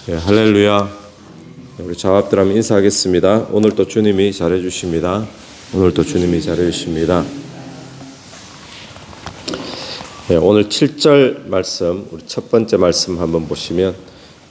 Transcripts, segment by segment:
네, 할렐루야. 우리 자합들 하면 인사하겠습니다. 오늘 또 주님이 잘해주십니다. 오늘 또 주님이 잘해주십니다. 네, 오늘 7절 말씀, 우리 첫 번째 말씀 한번 보시면,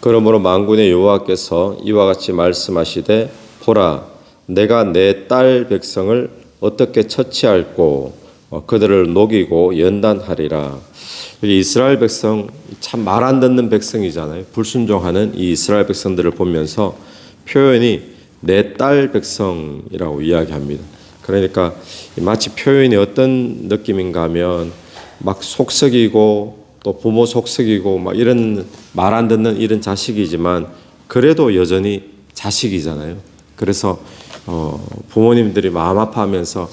그러므로 만군의 여호와께서 이와 같이 말씀하시되, 보라, 내가 내 딸 백성을 어떻게 처치할꼬, 그들을 녹이고 연단하리라. 이스라엘 백성, 참 말 안 듣는 백성이잖아요. 불순종하는 이 이스라엘 백성들을 보면서 표현이 내 딸 백성이라고 이야기합니다. 그러니까 마치 표현이 어떤 느낌인가 하면 막 속썩이고 또 부모 속썩이고 막 이런 말 안 듣는 이런 자식이지만 그래도 여전히 자식이잖아요. 그래서 부모님들이 마음 아파하면서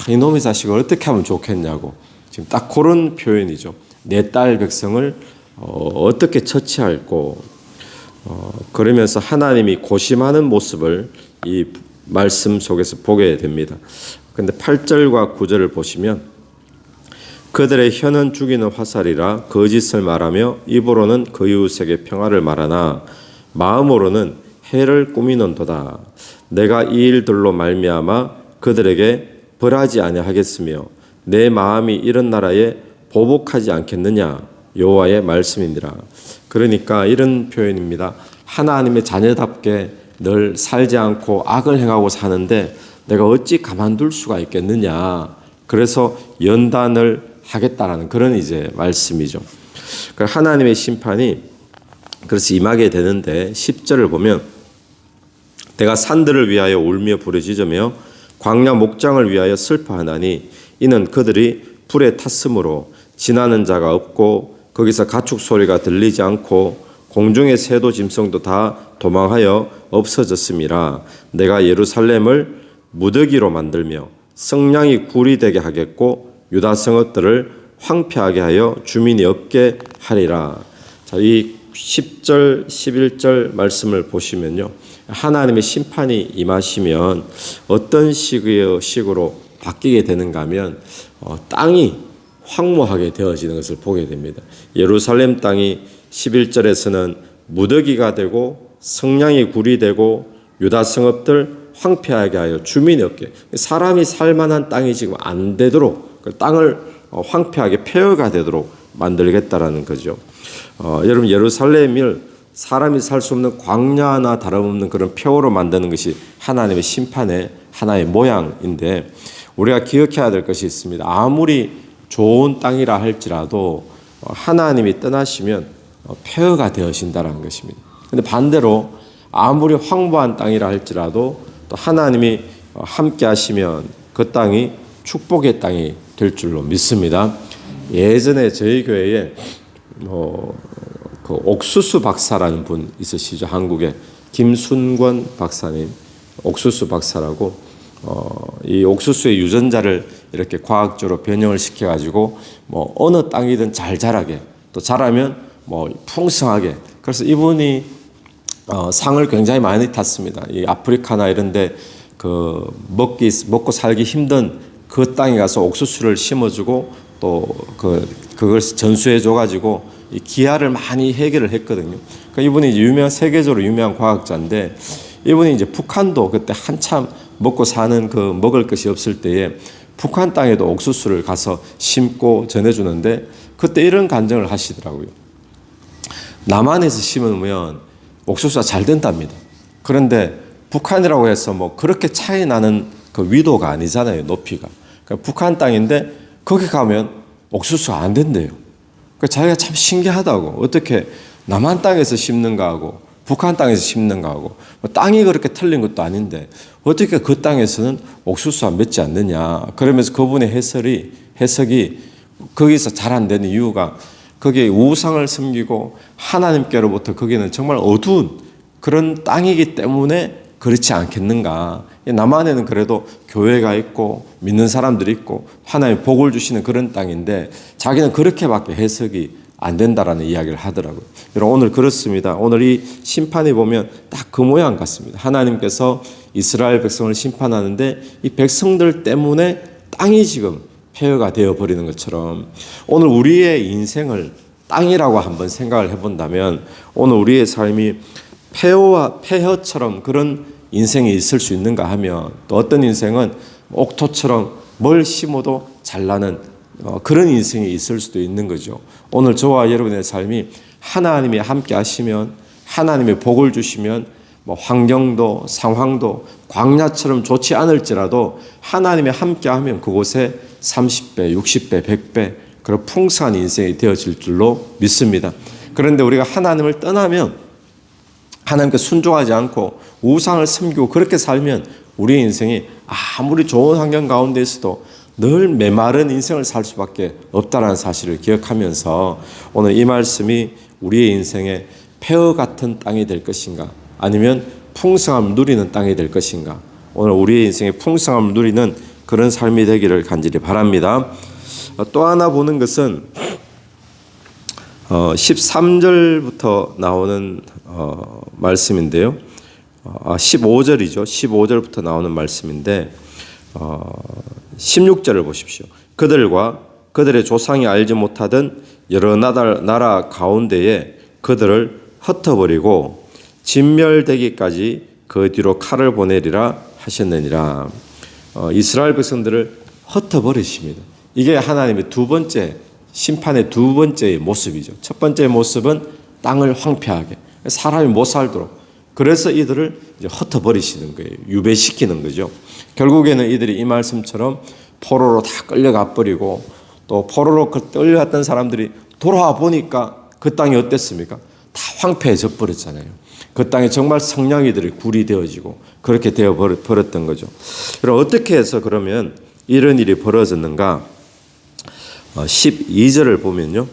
이놈의 자식을 어떻게 하면 좋겠냐고 지금 딱 그런 표현이죠. 내 딸 백성을 어떻게 처치할꼬, 그러면서 하나님이 고심하는 모습을 이 말씀 속에서 보게 됩니다. 그런데 8절과 9절을 보시면, 그들의 혀는 죽이는 화살이라 거짓을 말하며 입으로는 그 이웃에게 평화를 말하나 마음으로는 해를 꾸미는도다. 내가 이 일들로 말미암아 그들에게 벌하지 아니하겠으며 내 마음이 이런 나라에 보복하지 않겠느냐, 여호와의 말씀이니라. 그러니까 이런 표현입니다. 하나님의 자녀답게 늘 살지 않고 악을 행하고 사는데 내가 어찌 가만둘 수가 있겠느냐. 그래서 연단을 하겠다라는 그런 이제 말씀이죠. 하나님의 심판이 그래서 임하게 되는데 10절을 보면, 내가 산들을 위하여 울며 부르짖으며 광야 목장을 위하여 슬퍼하나니 이는 그들이 불에 탔으므로 지나는 자가 없고 거기서 가축 소리가 들리지 않고 공중의 새도 짐승도 다 도망하여 없어졌음이라. 내가 예루살렘을 무더기로 만들며 성량이 굴이 되게 하겠고 유다 성읍들을 황폐하게 하여 주민이 없게 하리라. 자, 이 10절, 11절 말씀을 보시면요, 하나님의 심판이 임하시면 어떤 식으로 바뀌게 되는가 하면 땅이 황무하게 되어지는 것을 보게 됩니다. 예루살렘 땅이 11절에서는 무더기가 되고 성량이 굴이 되고 유다 성읍들 황폐하게 하여 주민이 없게, 사람이 살만한 땅이 지금 안 되도록 그 땅을 황폐하게 폐허가 되도록 만들겠다라는 거죠. 여러분, 예루살렘을 사람이 살 수 없는 광야나 다름없는 그런 폐허로 만드는 것이 하나님의 심판의 하나의 모양인데, 우리가 기억해야 될 것이 있습니다. 아무리 좋은 땅이라 할지라도 하나님이 떠나시면 폐허가 되어진다는 것입니다. 그런데 반대로 아무리 황무한 땅이라 할지라도 또 하나님이 함께 하시면 그 땅이 축복의 땅이 될 줄로 믿습니다. 예전에 저희 교회에 그 옥수수 박사라는 분 있으시죠? 한국에 김순권 박사님, 옥수수 박사라고 이 옥수수의 유전자를 이렇게 과학적으로 변형을 시켜가지고 뭐 어느 땅이든 잘 자라게, 또 자라면 뭐 풍성하게. 그래서 이분이 상을 굉장히 많이 탔습니다. 이 아프리카나 이런데 그 먹고 살기 힘든 그 땅에 가서 옥수수를 심어주고 또 그걸 전수해줘가지고 이 기아를 많이 해결을 했거든요. 그러니까 이분이 이제 세계적으로 유명한 과학자인데, 이분이 이제 북한도 그때 한참 먹고 사는 먹을 것이 없을 때에 북한 땅에도 옥수수를 가서 심고 전해주는데, 그때 이런 간증을 하시더라고요. 남한에서 심으면 옥수수가 잘 된답니다. 그런데 북한이라고 해서 뭐 그렇게 차이 나는 그 위도가 아니잖아요, 높이가. 그러니까 북한 땅인데 거기 가면 옥수수가 안 된대요. 그러니까 자기가 참 신기하다고, 어떻게 남한 땅에서 심는가 하고 북한 땅에서 심는가 하고, 땅이 그렇게 틀린 것도 아닌데 어떻게 그 땅에서는 옥수수가 맺지 않느냐. 그러면서 그분의 해석이 거기서 잘 안 되는 이유가, 거기에 우상을 섬기고 하나님께로부터 거기는 정말 어두운 그런 땅이기 때문에 그렇지 않겠는가. 남한에는 그래도 교회가 있고 믿는 사람들이 있고 하나님 복을 주시는 그런 땅인데 자기는 그렇게밖에 해석이 안 된다라는 이야기를 하더라고요. 여러분, 오늘 그렇습니다. 오늘 이 심판에 보면 딱 그 모양 같습니다. 하나님께서 이스라엘 백성을 심판하는데 이 백성들 때문에 땅이 지금 폐허가 되어버리는 것처럼 오늘 우리의 인생을 땅이라고 한번 생각을 해본다면 오늘 우리의 삶이 폐허와 폐허처럼 그런 인생이 있을 수 있는가 하면 또 어떤 인생은 옥토처럼 뭘 심어도 잘 나는 그런 인생이 있을 수도 있는 거죠. 오늘 저와 여러분의 삶이 하나님이 함께 하시면 하나님의 복을 주시면 환경도 상황도 광야처럼 좋지 않을지라도 하나님이 함께 하면 그곳에 30배, 60배, 100배 그런 풍성한 인생이 되어질 줄로 믿습니다. 그런데 우리가 하나님을 떠나면 하나님께 순종하지 않고 우상을 섬기고 그렇게 살면 우리의 인생이 아무리 좋은 환경 가운데 있어도 늘 메마른 인생을 살 수밖에 없다는 사실을 기억하면서 오늘 이 말씀이 우리의 인생에 폐허 같은 땅이 될 것인가 아니면 풍성함을 누리는 땅이 될 것인가 오늘 우리의 인생에 풍성함을 누리는 그런 삶이 되기를 간절히 바랍니다. 또 하나 보는 것은 13절부터 나오는 말씀인데요. 15절이죠. 15절부터 나오는 말씀인데 16절을 보십시오. 그들과 그들의 조상이 알지 못하던 여러 나라 가운데에 그들을 흩어버리고 진멸되기까지 그 뒤로 칼을 보내리라 하셨느니라. 이스라엘 백성들을 흩어버리십니다. 이게 하나님의 두 번째 심판의 두 번째 모습이죠. 첫 번째 모습은 땅을 황폐하게 사람이 못 살도록 그래서 이들을 이제 흩어버리시는 거예요. 유배시키는 거죠. 결국에는 이들이 이 말씀처럼 포로로 다 끌려가 버리고 또 포로로 끌려갔던 사람들이 돌아와 보니까 그 땅이 어땠습니까? 다 황폐해져 버렸잖아요. 그 땅에 정말 성냥이들이 굴이 되어지고 그렇게 되어 버렸던 거죠. 그럼 어떻게 해서 그러면 이런 일이 벌어졌는가? 12절을 보면요.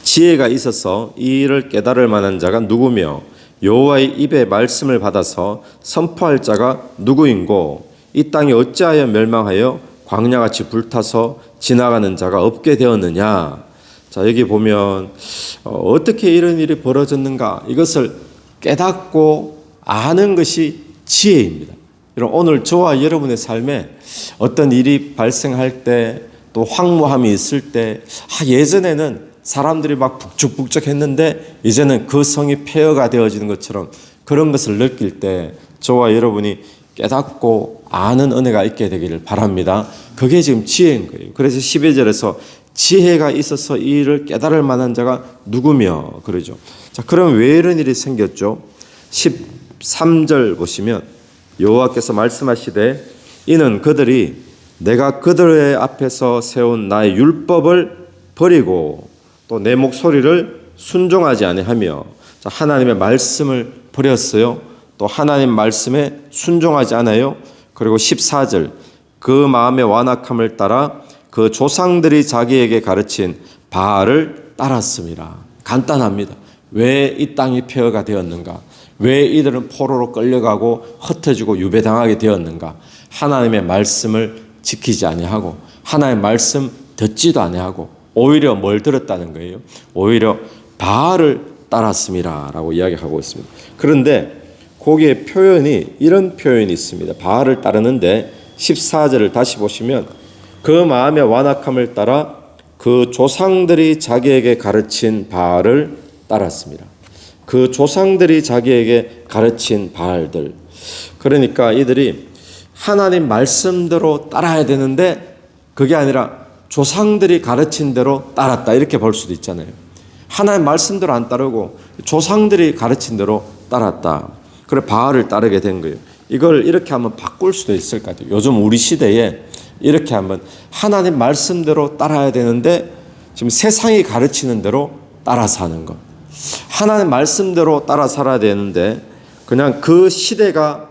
지혜가 있어서 이 일을 깨달을 만한 자가 누구며 여호와의 입에 말씀을 받아서 선포할 자가 누구인고 이 땅이 어찌하여 멸망하여 광야같이 불타서 지나가는 자가 없게 되었느냐. 자, 여기 보면 어떻게 이런 일이 벌어졌는가 이것을 깨닫고 아는 것이 지혜입니다. 오늘 저와 여러분의 삶에 어떤 일이 발생할 때 또 황무함이 있을 때 예전에는 사람들이 막 북적북적했는데 이제는 그 성이 폐허가 되어지는 것처럼 그런 것을 느낄 때 저와 여러분이 깨닫고 아는 은혜가 있게 되기를 바랍니다. 그게 지금 지혜인 거예요. 그래서 12절에서 지혜가 있어서 이 일을 깨달을 만한 자가 누구며 그러죠. 자, 그럼 왜 이런 일이 생겼죠? 13절 보시면 여호와께서 말씀하시되 이는 그들이 내가 그들의 앞에서 세운 나의 율법을 버리고 또 내 목소리를 순종하지 아니하며 하나님의 말씀을 버렸어요. 또 하나님 말씀에 순종하지 않아요. 그리고 14절 그 마음의 완악함을 따라 그 조상들이 자기에게 가르친 바알을 따랐습니다. 간단합니다. 왜 이 땅이 폐허가 되었는가? 왜 이들은 포로로 끌려가고 흩어지고 유배당하게 되었는가? 하나님의 말씀을 지키지 아니하고 하나님의 말씀 듣지도 아니하고 오히려 뭘 들었다는 거예요? 오히려 바알을 따랐습니다 라고 이야기하고 있습니다. 그런데 거기에 표현이 이런 표현이 있습니다. 바알을 따르는데 14절을 다시 보시면 그 마음의 완악함을 따라 그 조상들이 자기에게 가르친 바알을 따랐습니다. 그 조상들이 자기에게 가르친 바알들. 그러니까 이들이 하나님 말씀대로 따라야 되는데 그게 아니라 조상들이 가르친 대로 따랐다 이렇게 볼 수도 있잖아요. 하나님 말씀대로 안 따르고 조상들이 가르친 대로 따랐다. 그래 바알을 따르게 된 거예요. 이걸 이렇게 한번 바꿀 수도 있을 것 같아요. 요즘 우리 시대에 이렇게 한번 하나님 말씀대로 따라야 되는데 지금 세상이 가르치는 대로 따라 사는 것. 하나님 말씀대로 따라 살아야 되는데 그냥 그 시대가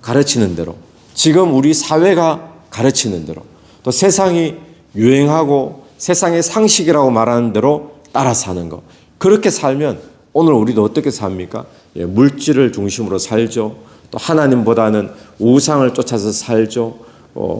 가르치는 대로 지금 우리 사회가 가르치는 대로 또 세상이 유행하고 세상의 상식이라고 말하는 대로 따라 사는 것. 그렇게 살면 오늘 우리도 어떻게 삽니까? 물질을 중심으로 살죠. 또 하나님보다는 우상을 쫓아서 살죠.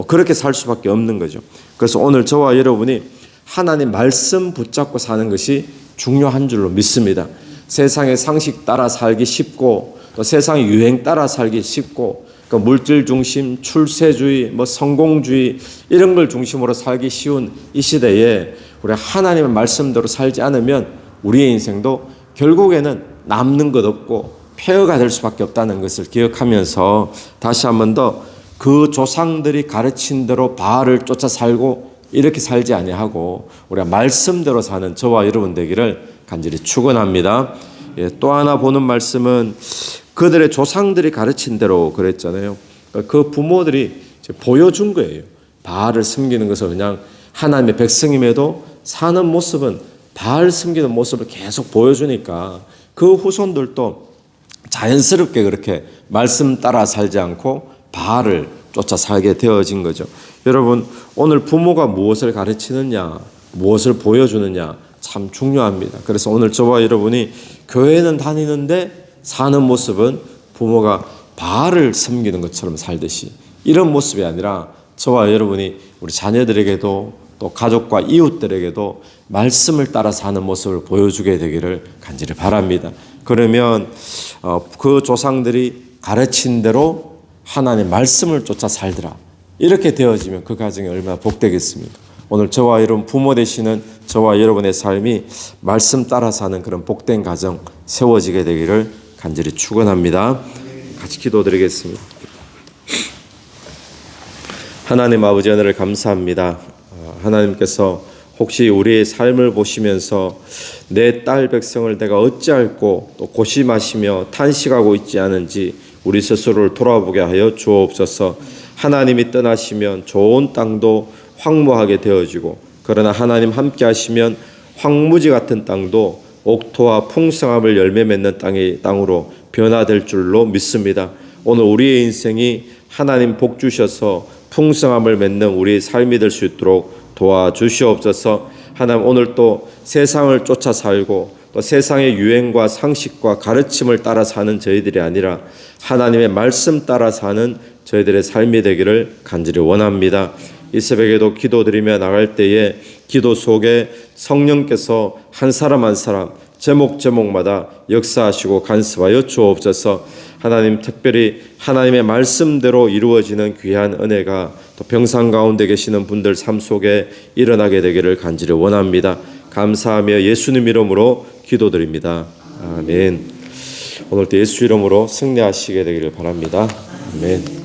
그렇게 살 수밖에 없는 거죠. 그래서 오늘 저와 여러분이 하나님 말씀 붙잡고 사는 것이 중요한 줄로 믿습니다. 세상의 상식 따라 살기 쉽고 또 세상의 유행 따라 살기 쉽고 그러니까 물질 중심, 출세주의, 성공주의 이런 걸 중심으로 살기 쉬운 이 시대에 우리 하나님의 말씀대로 살지 않으면 우리의 인생도 결국에는 남는 것 없고 폐허가 될 수밖에 없다는 것을 기억하면서 다시 한 번 더 그 조상들이 가르친 대로 바알을 쫓아 살고 이렇게 살지 아니하고 우리가 말씀대로 사는 저와 여러분 되기를 간절히 축원합니다. 또 하나 보는 말씀은 그들의 조상들이 가르친 대로 그랬잖아요. 그 부모들이 보여준 거예요. 바알을 섬기는 것을 그냥 하나님의 백성임에도 사는 모습은 바알 섬기는 모습을 계속 보여주니까 그 후손들도 자연스럽게 그렇게 말씀 따라 살지 않고 바알을 쫓아 살게 되어진 거죠. 여러분, 오늘 부모가 무엇을 가르치느냐, 무엇을 보여주느냐 참 중요합니다. 그래서 오늘 저와 여러분이 교회는 다니는데 사는 모습은 부모가 바알을 섬기는 것처럼 살듯이 이런 모습이 아니라 저와 여러분이 우리 자녀들에게도 또 가족과 이웃들에게도 말씀을 따라 사는 모습을 보여주게 되기를 간절히 바랍니다. 그러면 그 조상들이 가르친 대로 하나님의 말씀을 쫓아 살더라. 이렇게 되어지면 그 가정이 얼마나 복되겠습니까? 오늘 저와 여러분 부모 되시는 저와 여러분의 삶이 말씀 따라 사는 그런 복된 가정 세워지게 되기를 간절히 축원합니다. 같이 기도드리겠습니다. 하나님 아버지 하늘을 감사합니다. 하나님께서 혹시 우리의 삶을 보시면서 내 딸 백성을 내가 어찌할꼬 또 고심하시며 탄식하고 있지 않은지 우리 스스로를 돌아보게 하여 주옵소서. 하나님이 떠나시면 좋은 땅도 황무하게 되어지고 그러나 하나님 함께 하시면 황무지 같은 땅도 옥토와 풍성함을 열매 맺는 땅으로 변화될 줄로 믿습니다. 오늘 우리의 인생이 하나님 복 주셔서 풍성함을 맺는 우리의 삶이 될 수 있도록 도와주시옵소서. 하나님 오늘 또 세상을 쫓아 살고 또 세상의 유행과 상식과 가르침을 따라 사는 저희들이 아니라 하나님의 말씀 따라 사는 저희들의 삶이 되기를 간절히 원합니다. 이 새벽에도 기도드리며 나갈 때에 기도 속에 성령께서 한 사람 한 사람 제목마다 역사하시고 간섭하여 주옵소서. 하나님 특별히 하나님의 말씀대로 이루어지는 귀한 은혜가 또 병상 가운데 계시는 분들 삶 속에 일어나게 되기를 간절히 원합니다. 감사하며 예수님 이름으로 기도드립니다. 아멘. 오늘도 예수 이름으로 승리하시게 되기를 바랍니다. 아멘.